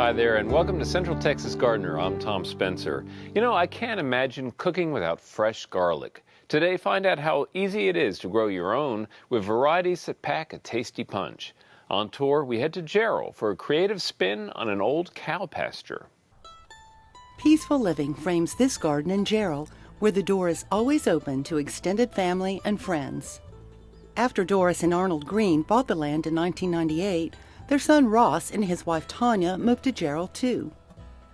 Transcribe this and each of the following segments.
Hi there, and welcome to Central Texas Gardener. I'm Tom Spencer. You know, I can't imagine cooking without fresh garlic. Today, find out how easy it is to grow your own with varieties that pack a tasty punch. On tour, we head to Jarrell for a creative spin on an old cow pasture. Peaceful living frames this garden in Jarrell, where the door is always open to extended family and friends. After Doris and Arnold Green bought the land in 1998, their son Ross and his wife Tanya moved to Jarrell too.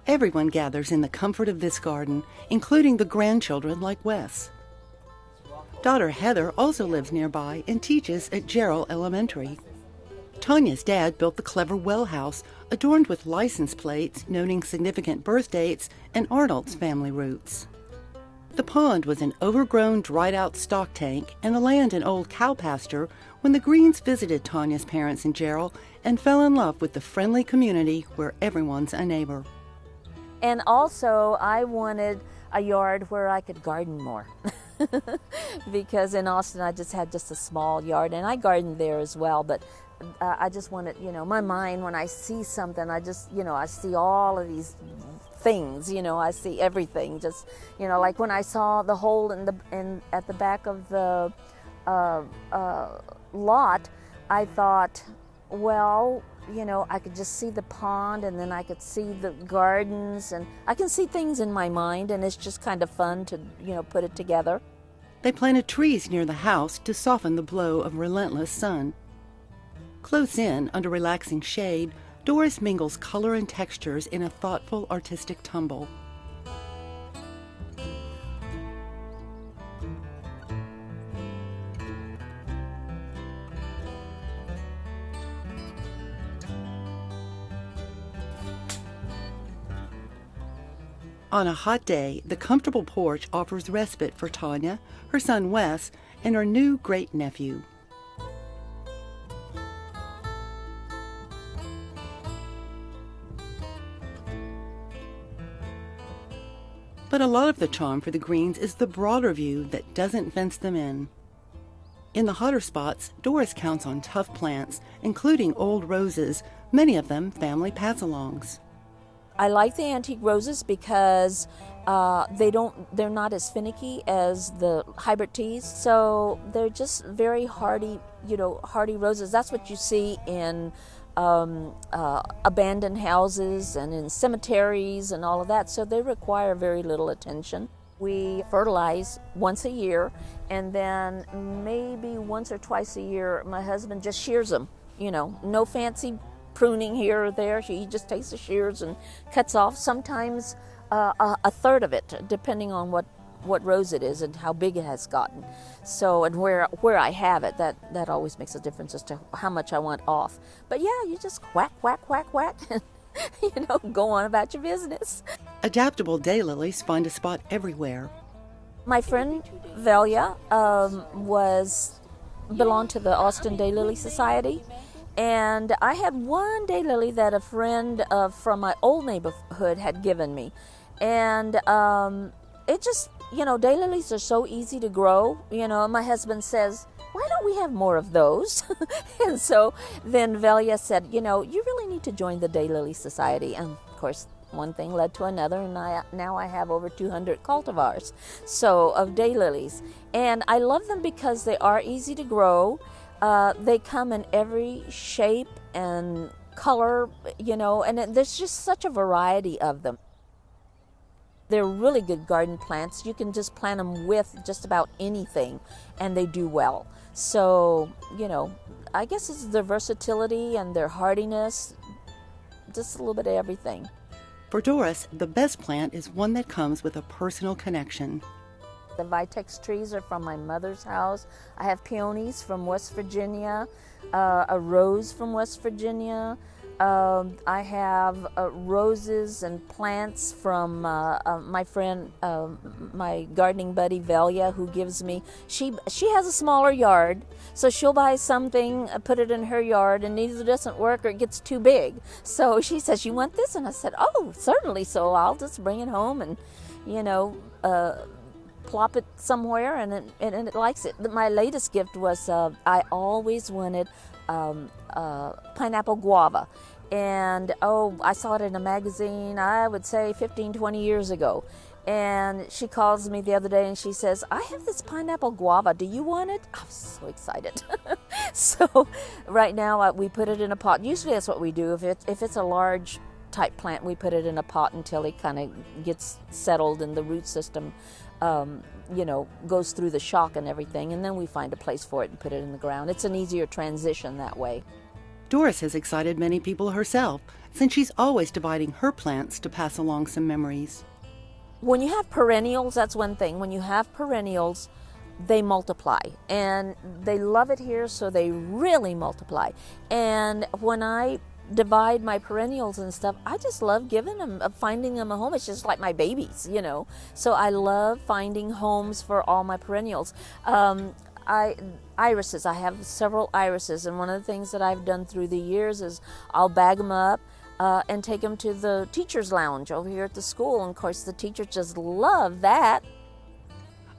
Everyone gathers in the comfort of this garden, including the grandchildren like Wes. Daughter Heather also lives nearby and teaches at Jarrell Elementary. Tanya's dad built the clever well house, adorned with license plates noting significant birth dates and Arnold's family roots. The pond was an overgrown, dried-out stock tank and the land an old cow pasture when the Greens visited Tanya's parents in Jarrell and fell in love with the friendly community where everyone's a neighbor. And also, I wanted a yard where I could garden more. Because in Austin, I just had a small yard, and I gardened there as well, but I just wanted, my mind, when I see something, I see all of these things, I see everything. Just, like when I saw the hole at the back of the lot, I thought, well, I could just see the pond, and then I could see the gardens, and I can see things in my mind, and it's just kind of fun to, put it together. They planted trees near the house to soften the blow of relentless sun. Close in, under relaxing shade, Doris mingles color and textures in a thoughtful, artistic tumble. On a hot day, the comfortable porch offers respite for Tanya, her son Wes, and her new great-nephew. But a lot of the charm for the Greens is the broader view that doesn't fence them in. In the hotter spots, Doris counts on tough plants, including old roses, many of them family pass-alongs. I like the antique roses because they're not as finicky as the hybrid teas, so they're just very hardy, hardy roses. That's what you see in abandoned houses and in cemeteries and all of that, so they require very little attention. We fertilize once a year, and then maybe once or twice a year my husband just shears them, no fancy pruning here or there. He just takes the shears and cuts off sometimes a third of it, depending on what rose it is and how big it has gotten. So, and where I have it, that always makes a difference as to how much I want off. But yeah, you just whack, whack, whack, whack, and go on about your business. Adaptable daylilies find a spot everywhere. My friend Velia belonged to the Austin Daylily Society. And I had one daylily that a friend from my old neighborhood had given me. And it just, daylilies are so easy to grow. My husband says, why don't we have more of those? And so then Velia said, you really need to join the Daylily Society. And of course, one thing led to another, and now I have over 200 cultivars of daylilies. And I love them because they are easy to grow. They come in every shape and color, and there's just such a variety of them. They're really good garden plants. You can just plant them with just about anything, and they do well. So, I guess it's their versatility and their hardiness, just a little bit of everything. For Doris, the best plant is one that comes with a personal connection. The Vitex trees are from my mother's house. I have peonies from West Virginia, a rose from West Virginia. I have roses and plants from my friend, my gardening buddy Velia, who gives me. She has a smaller yard, so she'll buy something, put it in her yard, and either doesn't work or it gets too big. So she says, "You want this?" And I said, "Oh, certainly." So I'll just bring it home and, plop it somewhere, and it likes it. My latest gift was I always wanted pineapple guava. And oh, I saw it in a magazine, I would say 15, 20 years ago. And she calls me the other day and she says, I have this pineapple guava, do you want it? I was so excited. So right now we put it in a pot. Usually that's what we do. If it's a large type plant, we put it in a pot until it kind of gets settled and the root system goes through the shock and everything, and then we find a place for it and put it in the ground. It's an easier transition that way. Doris has excited many people herself, since she's always dividing her plants to pass along some memories. When you have perennials, that's one thing. When you have perennials, they multiply, and they love it here, so they really multiply. And when I divide my perennials and stuff, I just love giving them, finding them a home. It's just like my babies, So I love finding homes for all my perennials. Irises, I have several irises, and one of the things that I've done through the years is I'll bag them up and take them to the teacher's lounge over here at the school, and of course the teachers just love that.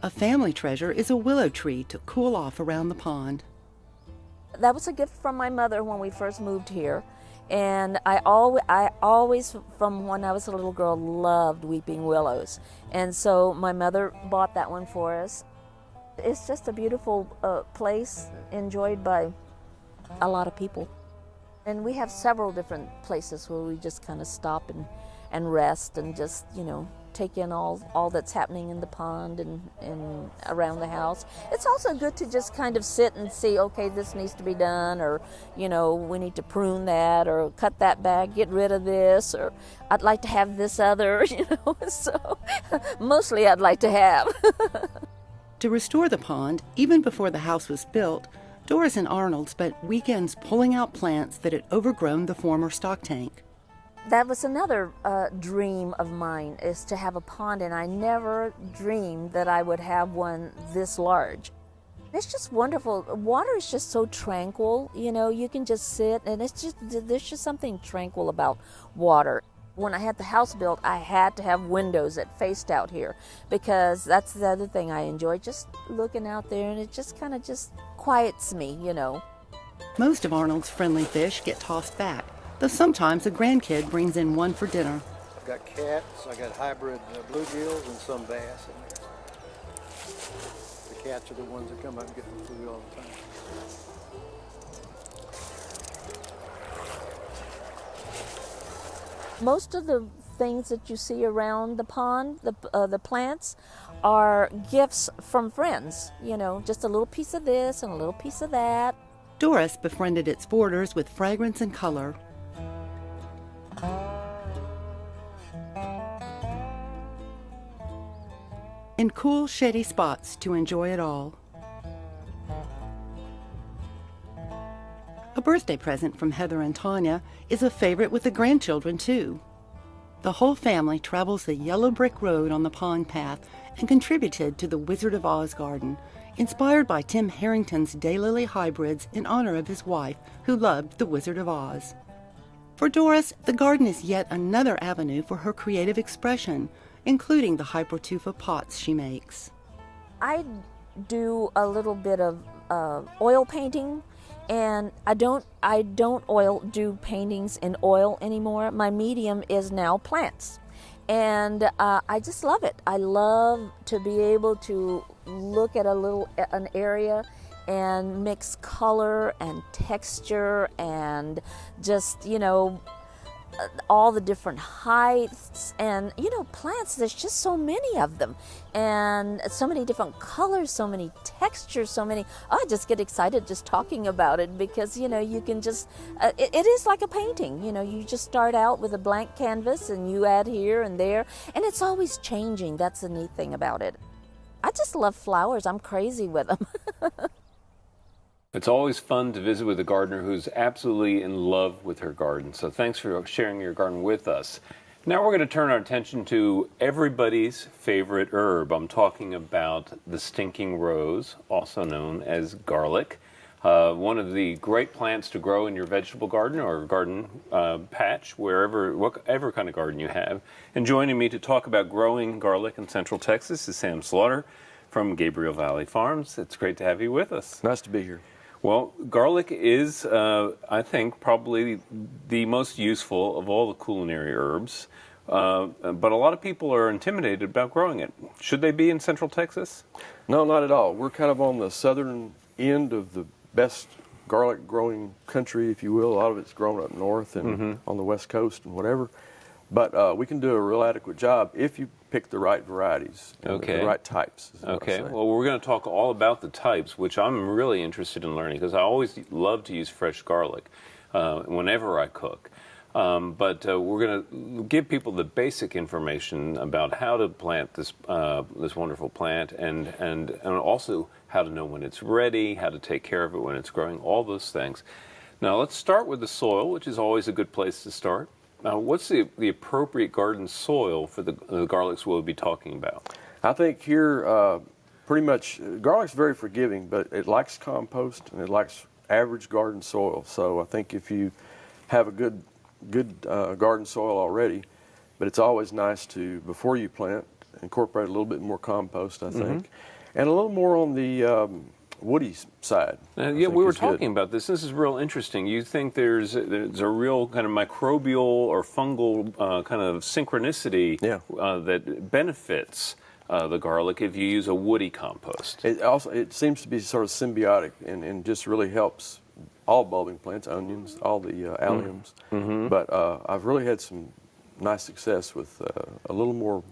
A family treasure is a willow tree to cool off around the pond. That was a gift from my mother when we first moved here. And I always, from when I was a little girl, loved weeping willows. And so my mother bought that one for us. It's just a beautiful place, enjoyed by a lot of people. And we have several different places where we just kind of stop and rest and just, take in all that's happening in the pond and around the house. It's also good to just kind of sit and see, okay, this needs to be done, or, we need to prune that, or cut that back, get rid of this, or I'd like to have this other, So mostly I'd like to have. To restore the pond, even before the house was built, Doris and Arnold spent weekends pulling out plants that had overgrown the former stock tank. That was another dream of mine, is to have a pond, and I never dreamed that I would have one this large. It's just wonderful. Water is just so tranquil, you can just sit, and there's just something tranquil about water. When I had the house built, I had to have windows that faced out here, because that's the other thing I enjoy, just looking out there, and it just kind of just quiets me, Most of Arnold's friendly fish get tossed back, though sometimes a grandkid brings in one for dinner. I've got cats, I got hybrid bluegills, and some bass in there. The cats are the ones that come up and get the food all the time. Most of the things that you see around the pond, the plants, are gifts from friends. Just a little piece of this and a little piece of that. Doris befriended its borders with fragrance and color. In cool, shady spots to enjoy it all. A birthday present from Heather and Tanya is a favorite with the grandchildren, too. The whole family travels the yellow brick road on the pond path and contributed to the Wizard of Oz garden, inspired by Tim Harrington's daylily hybrids in honor of his wife, who loved the Wizard of Oz. For Doris, the garden is yet another avenue for her creative expression, including the hypertufa pots she makes. I do a little bit of oil painting, and I don't do paintings in oil anymore. My medium is now plants, and I just love it. I love to be able to look at an area and mix color and texture and just all the different heights, and plants, there's just so many of them, and so many different colors, so many textures, I just get excited just talking about it, because you can just it is like a painting. You just start out with a blank canvas and you add here and there, and it's always changing. That's the neat thing about it. I just love flowers. I'm crazy with them. It's always fun to visit with a gardener who's absolutely in love with her garden. So thanks for sharing your garden with us. Now we're going to turn our attention to everybody's favorite herb. I'm talking about the stinking rose, also known as garlic. One of the great plants to grow in your vegetable garden or garden patch, whatever kind of garden you have. And joining me to talk about growing garlic in Central Texas is Sam Slaughter from Gabriel Valley Farms. It's great to have you with us. Nice to be here. Well, garlic is, I think, probably the most useful of all the culinary herbs. But a lot of people are intimidated about growing it. Should they be in Central Texas? No, not at all. We're kind of on the southern end of the best garlic growing country, if you will. A lot of it's grown up north and on the west coast and whatever. But we can do a real adequate job if you pick the right varieties, and the right types. Okay, well, we're going to talk all about the types, which I'm really interested in learning because I always love to use fresh garlic whenever I cook. But we're going to give people the basic information about how to plant this this wonderful plant, and also how to know when it's ready, how to take care of it when it's growing, all those things. Now let's start with the soil, which is always a good place to start. Now, what's the appropriate garden soil for the garlics we'll be talking about? I think here, pretty much, garlic's very forgiving, but it likes compost and it likes average garden soil. So I think if you have a good garden soil already, but it's always nice to, before you plant, incorporate a little bit more compost, I think, and a little more on the woody side. Yeah, we were talking about this. This is real interesting. You think there's a real kind of microbial or fungal kind of synchronicity that benefits the garlic if you use a woody compost. It seems to be sort of symbiotic and just really helps all bulbing plants, onions, all the alliums. But I've really had some nice success with a little more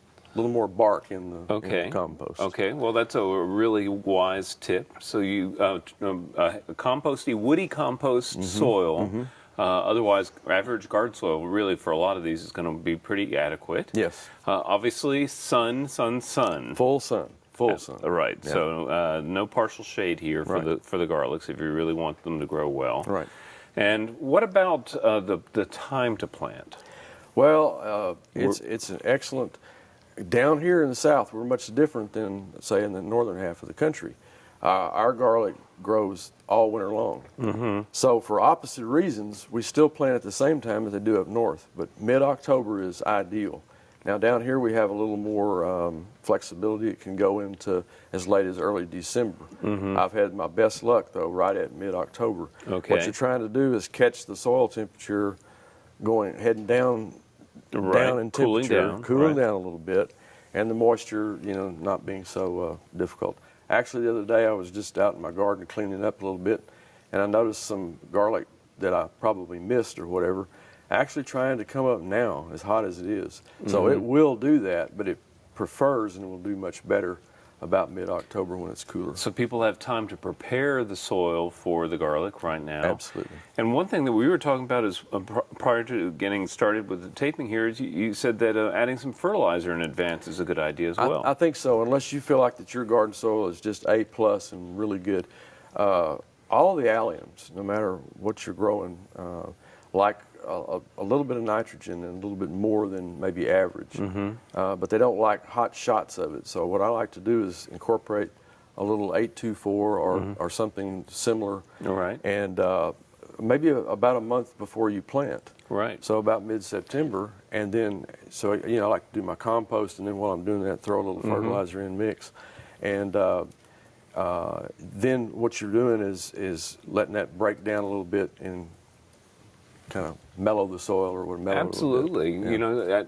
bark in the compost. Okay, well, that's a really wise tip. So you composty, woody compost soil. Otherwise, average garden soil, really, for a lot of these, is going to be pretty adequate. Yes. Obviously, sun. Full sun. Full sun. Right. Yeah. So no partial shade here for the garlics if you really want them to grow well. Right. And what about the time to plant? Well, it's an excellent. Down here in the south, we're much different than, say, in the northern half of the country. Our garlic grows all winter long. So for opposite reasons, we still plant at the same time as they do up north, but mid-October is ideal. Now down here we have a little more flexibility. It can go into as late as early December. I've had my best luck, though, right at mid-October. Okay. What you're trying to do is catch the soil temperature heading down in temperature, cooling down a little bit, and the moisture, not being so difficult. Actually, the other day I was just out in my garden cleaning up a little bit, and I noticed some garlic that I probably missed or whatever, actually trying to come up now, as hot as it is. So it will do that, but it prefers and it will do much better about mid-October when it's cooler. So people have time to prepare the soil for the garlic right now. Absolutely. And one thing that we were talking about is prior to getting started with the taping here is you said that adding some fertilizer in advance is a good idea as well. I think so, unless you feel like that your garden soil is just A+ and really good. All the alliums, no matter what you're growing, like a little bit of nitrogen and a little bit more than maybe average, but they don't like hot shots of it. So what I like to do is incorporate a little 824 or something similar, and maybe about a month before you plant. Right. So about mid-September, and then I like to do my compost, and then while I'm doing that, throw a little fertilizer in mix, and then what you're doing is letting that break down a little bit and kind of mellow the soil or mellow. Absolutely. Yeah.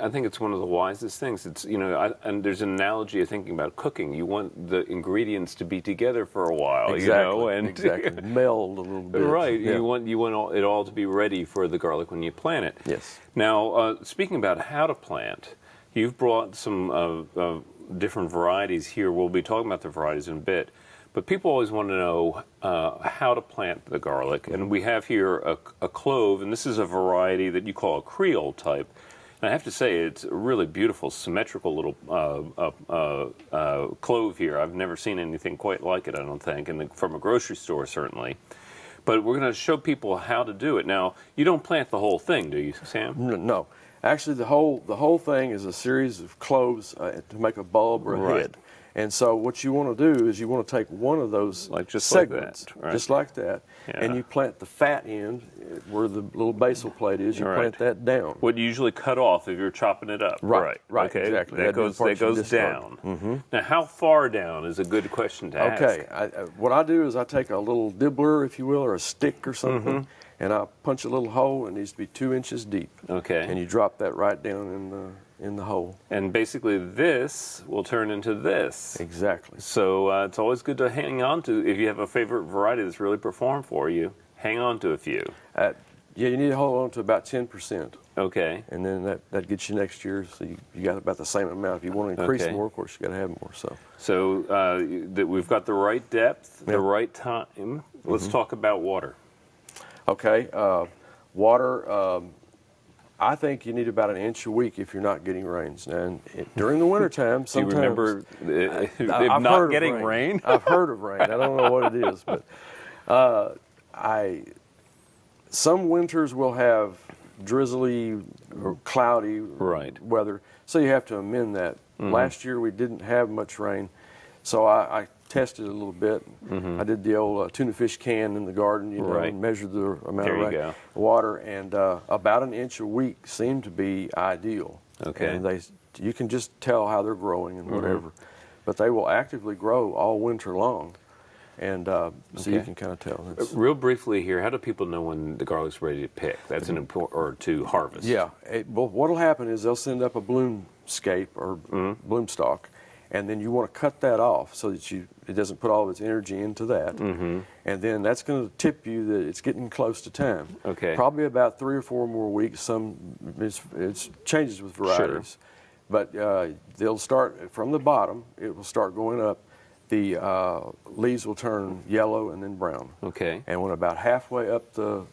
I think it's one of the wisest things. It's and there's an analogy of thinking about cooking. You want the ingredients to be together for a while. Exactly. And exactly. Meld a little bit. Right. Yeah. You want it all to be ready for the garlic when you plant it. Yes. Now, speaking about how to plant, you've brought some different varieties here. We'll be talking about the varieties in a bit. But people always want to know how to plant the garlic. And we have here a clove, and this is a variety that you call a Creole type. And I have to say, it's a really beautiful, symmetrical little clove here. I've never seen anything quite like it, I don't think, from a grocery store, certainly. But we're going to show people how to do it. Now, you don't plant the whole thing, do you, Sam? No. Actually, the whole thing is a series of cloves to make a bulb or a head. And so what you want to do is you want to take one of those segments, just like that, and you plant the fat end where the little basal plate is. You plant that down. What you usually cut off if you're chopping it up. Right. Okay. Exactly. That goes down. Mm-hmm. Now, how far down is a good question to ask? Okay. What I do is I take a little dibbler, if you will, or a stick or something, and I punch a little hole. It needs to be 2 inches deep. Okay. And you drop that right down in the hole. And basically this will turn into this. Exactly. So it's always good to hang on to, if you have a favorite variety that's really performed for you, hang on to a few. Yeah, you need to hold on to about 10%. Okay. And then that gets you next year, so you got about the same amount. If you want to increase more, of course, you got to have more. So that we've got the right depth, the right time. Let's talk about water. Okay. Water, I think you need about an inch a week if you're not getting rains. And during the wintertime, sometimes... Do you remember not getting rain? I've heard of rain. I don't know what it is, but some winters will have drizzly or cloudy weather, so you have to amend that. Last year we didn't have much rain, so I tested a little bit. I did the old tuna fish can in the garden, and measured the amount of water, and about an inch a week seemed to be ideal. Okay. And you can just tell how they're growing and whatever, but they will actively grow all winter long. And so you can kind of tell. Real briefly here, how do people know when the garlic's ready to pick? That's an important, or to harvest. Yeah. Well, what will happen is they'll send up a bloom scape or bloom stalk, and then you want to cut that off so that it doesn't put all of its energy into that. And then that's going to tip you that it's getting close to time. Okay. Probably about 3 or 4 more weeks. It changes with varieties. But they'll start from the bottom. It will start going up. The leaves will turn yellow and then brown. Okay. And when about halfway up the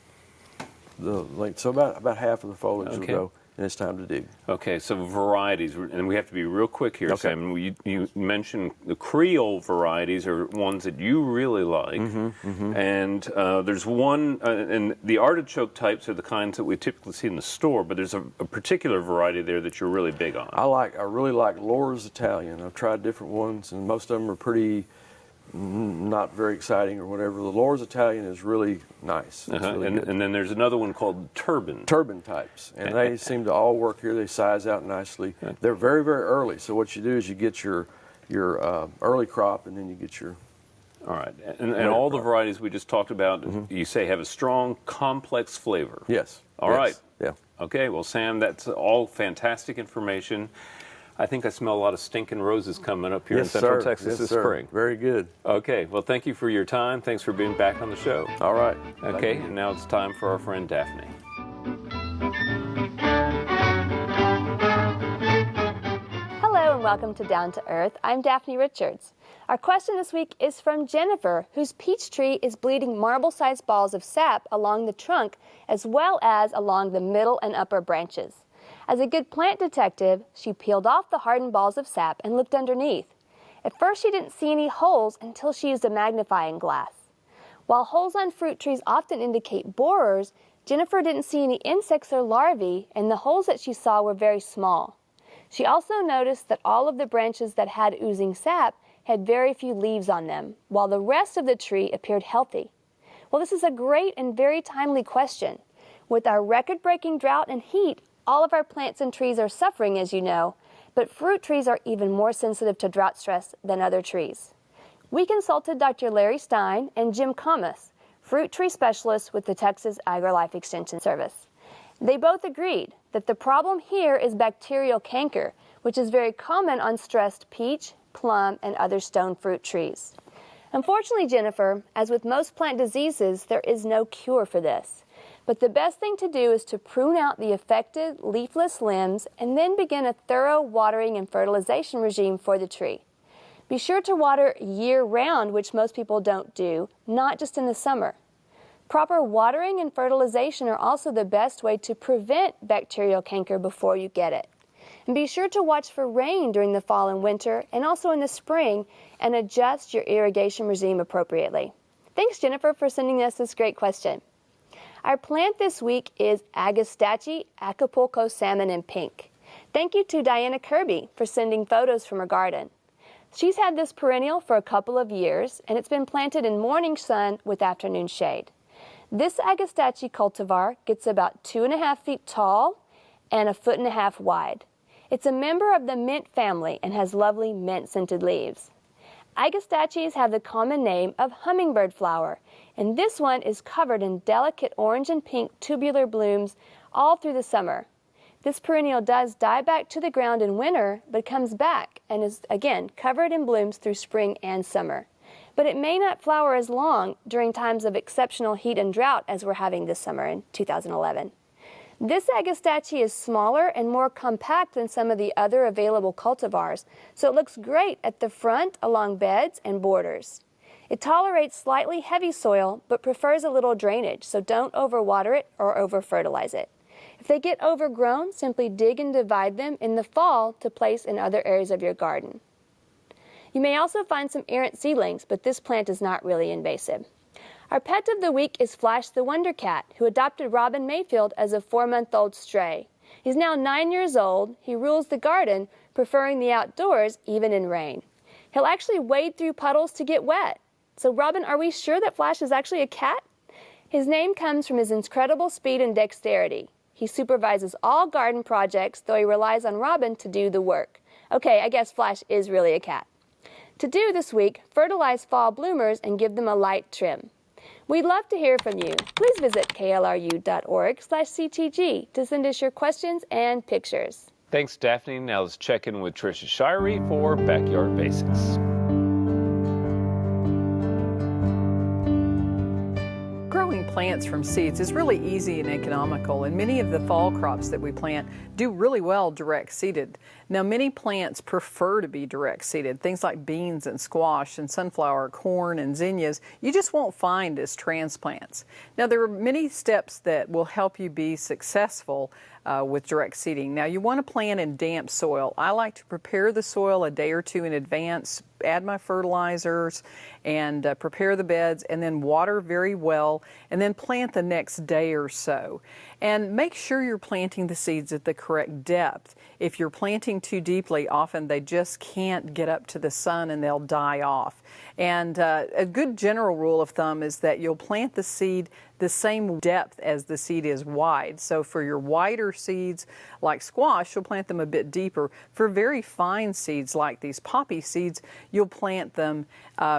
length, so about half of the foliage will go, and it's time to dig. Okay, so varieties, and we have to be real quick here, Sam. You mentioned the Creole varieties are ones that you really like, and there's one, and the artichoke types are the kinds that we typically see in the store, but there's a particular variety there that you're really big on. I really like Laura's Italian. I've tried different ones, and most of them are pretty not very exciting or whatever. The Laura's Italian is really nice. Really and then there's another one called Turban. Turban types, and they seem to all work here. They size out nicely. They're very, very early. So what you do is you get your early crop, and then you get your... All right. And all the varieties we just talked about, you say have a strong, complex flavor. Yes. All right. Yeah. Okay. Well, Sam, that's all fantastic information. I think I smell a lot of stinking roses coming up here in Central Texas this spring. Very good. Okay. Well, thank you for your time. Thanks for being back on the show. All right. Okay. And now it's time for our friend Daphne. Hello and welcome to Down to Earth. I'm Daphne Richards. Our question this week is from Jennifer, whose peach tree is bleeding marble-sized balls of sap along the trunk as well as along the middle and upper branches. As a good plant detective, she peeled off the hardened balls of sap and looked underneath. At first, she didn't see any holes until she used a magnifying glass. While holes on fruit trees often indicate borers, Jennifer didn't see any insects or larvae, and the holes that she saw were very small. She also noticed that all of the branches that had oozing sap had very few leaves on them, while the rest of the tree appeared healthy. Well, this is a great and very timely question. With our record-breaking drought and heat, all of our plants and trees are suffering, as you know, but fruit trees are even more sensitive to drought stress than other trees. We consulted Dr. Larry Stein and Jim Comas, fruit tree specialists with the Texas AgriLife Extension Service. They both agreed that the problem here is bacterial canker, which is very common on stressed peach, plum, and other stone fruit trees. Unfortunately, Jennifer, as with most plant diseases, there is no cure for this. But the best thing to do is to prune out the affected leafless limbs and then begin a thorough watering and fertilization regime for the tree. Be sure to water year-round, which most people don't do, not just in the summer. Proper watering and fertilization are also the best way to prevent bacterial canker before you get it. And be sure to watch for rain during the fall and winter and also in the spring and adjust your irrigation regime appropriately. Thanks, Jennifer, for sending us this great question. Our plant this week is Agastache Acapulco Salmon in Pink. Thank you to Diana Kirby for sending photos from her garden. She's had this perennial for a couple of years, and it's been planted in morning sun with afternoon shade. This Agastache cultivar gets about 2.5 feet tall and 1.5 feet wide. It's a member of the mint family and has lovely mint-scented leaves. Agastaches have the common name of hummingbird flower, and this one is covered in delicate orange and pink tubular blooms all through the summer. This perennial does die back to the ground in winter, but comes back and is again covered in blooms through spring and summer. But it may not flower as long during times of exceptional heat and drought as we're having this summer in 2011. This Agastache is smaller and more compact than some of the other available cultivars, so it looks great at the front along beds and borders. It tolerates slightly heavy soil, but prefers a little drainage, so don't overwater it or over-fertilize it. If they get overgrown, simply dig and divide them in the fall to place in other areas of your garden. You may also find some errant seedlings, but this plant is not really invasive. Our pet of the week is Flash the Wonder Cat, who adopted Robin Mayfield as a 4-month-old stray. He's now 9 years old. He rules the garden, preferring the outdoors even in rain. He'll actually wade through puddles to get wet. So Robin, are we sure that Flash is actually a cat? His name comes from his incredible speed and dexterity. He supervises all garden projects, though he relies on Robin to do the work. Okay, I guess Flash is really a cat. To do this week, fertilize fall bloomers and give them a light trim. We'd love to hear from you. Please visit klru.org/ctg to send us your questions and pictures. Thanks, Daphne. Now let's check in with Trisha Shirey for Backyard Basics. Growing plants from seeds is really easy and economical, and many of the fall crops that we plant do really well direct seeded. Now, many plants prefer to be direct seeded. Things like beans and squash and sunflower, corn and zinnias, you just won't find as transplants. Now, there are many steps that will help you be successful with direct seeding. Now, you want to plant in damp soil. I like to prepare the soil a day or two in advance, add my fertilizers, and prepare the beds, and then water very well, and then plant the next day or so. And make sure you're planting the seeds at the correct depth. If you're planting too deeply, often they just can't get up to the sun and they'll die off. And a good general rule of thumb is that you'll plant the seed the same depth as the seed is wide. So for your wider seeds like squash, you'll plant them a bit deeper. For very fine seeds like these poppy seeds, you'll plant them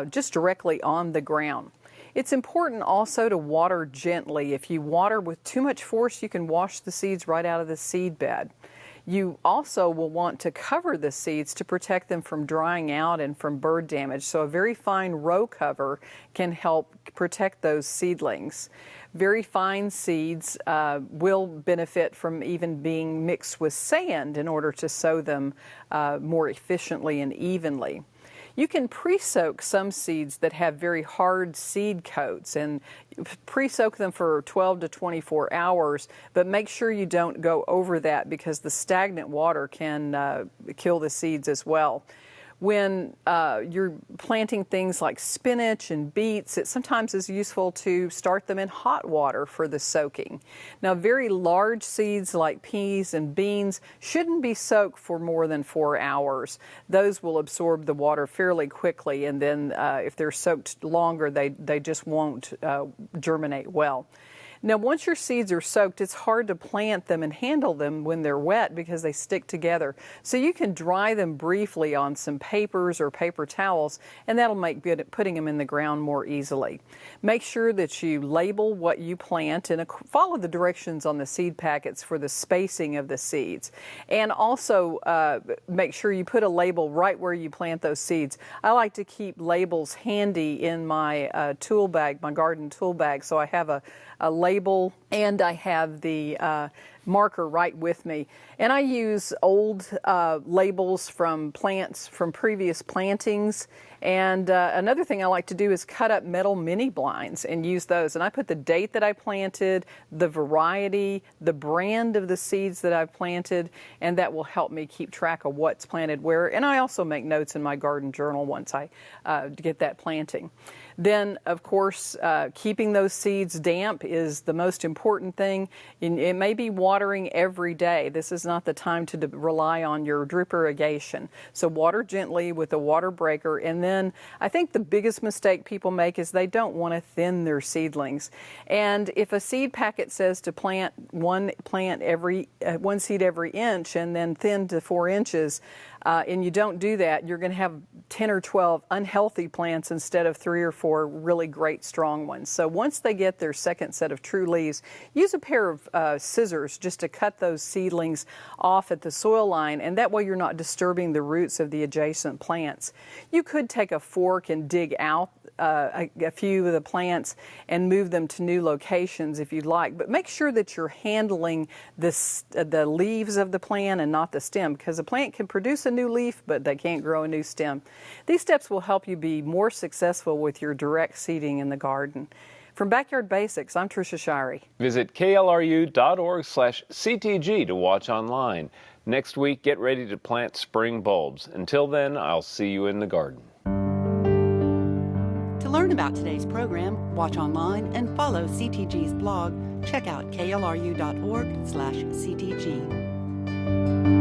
just directly on the ground. It's important also to water gently. If you water with too much force, you can wash the seeds right out of the seed bed. You also will want to cover the seeds to protect them from drying out and from bird damage. So a very fine row cover can help protect those seedlings. Very fine seeds will benefit from even being mixed with sand in order to sow them more efficiently and evenly. You can pre-soak some seeds that have very hard seed coats and pre-soak them for 12 to 24 hours, but make sure you don't go over that because the stagnant water can kill the seeds as well. When you're planting things like spinach and beets, it sometimes is useful to start them in hot water for the soaking. Now, very large seeds like peas and beans shouldn't be soaked for more than 4 hours. Those will absorb the water fairly quickly, and then if they're soaked longer, they just won't germinate well. Now, once your seeds are soaked, it's hard to plant them and handle them when they're wet because they stick together. So you can dry them briefly on some papers or paper towels, and that'll make putting them in the ground more easily. Make sure that you label what you plant and follow the directions on the seed packets for the spacing of the seeds. And also make sure you put a label right where you plant those seeds. I like to keep labels handy in my tool bag, my garden tool bag, so I have a label and I have the marker right with me. And I use old labels from plants from previous plantings. And another thing I like to do is cut up metal mini blinds and use those. And I put the date that I planted, the variety, the brand of the seeds that I've planted, and that will help me keep track of what's planted where. And I also make notes in my garden journal once I get that planting. Then, of course, keeping those seeds damp is the most important thing. It may be watering every day. This is not the time to rely on your drip irrigation. So water gently with a water breaker. And then I think the biggest mistake people make is they don't want to thin their seedlings. And if a seed packet says to plant one seed every inch and then thin to 4 inches, and you don't do that, you're going to have 10 or 12 unhealthy plants instead of 3 or 4 really great strong ones. So once they get their second set of true leaves, use a pair of scissors just to cut those seedlings off at the soil line, and that way you're not disturbing the roots of the adjacent plants. You could take a fork and dig out a few of the plants and move them to new locations if you'd like, but make sure that you're handling the leaves of the plant and not the stem, because a plant can produce a new leaf but they can't grow a new stem. These steps will help you be more successful with your direct seeding in the garden. From Backyard Basics, I'm Trisha Shirey. Visit klru.org/CTG to watch online. Next week, get ready to plant spring bulbs. Until then, I'll see you in the garden. To learn about today's program, watch online, and follow CTG's blog, check out klru.org/CTG.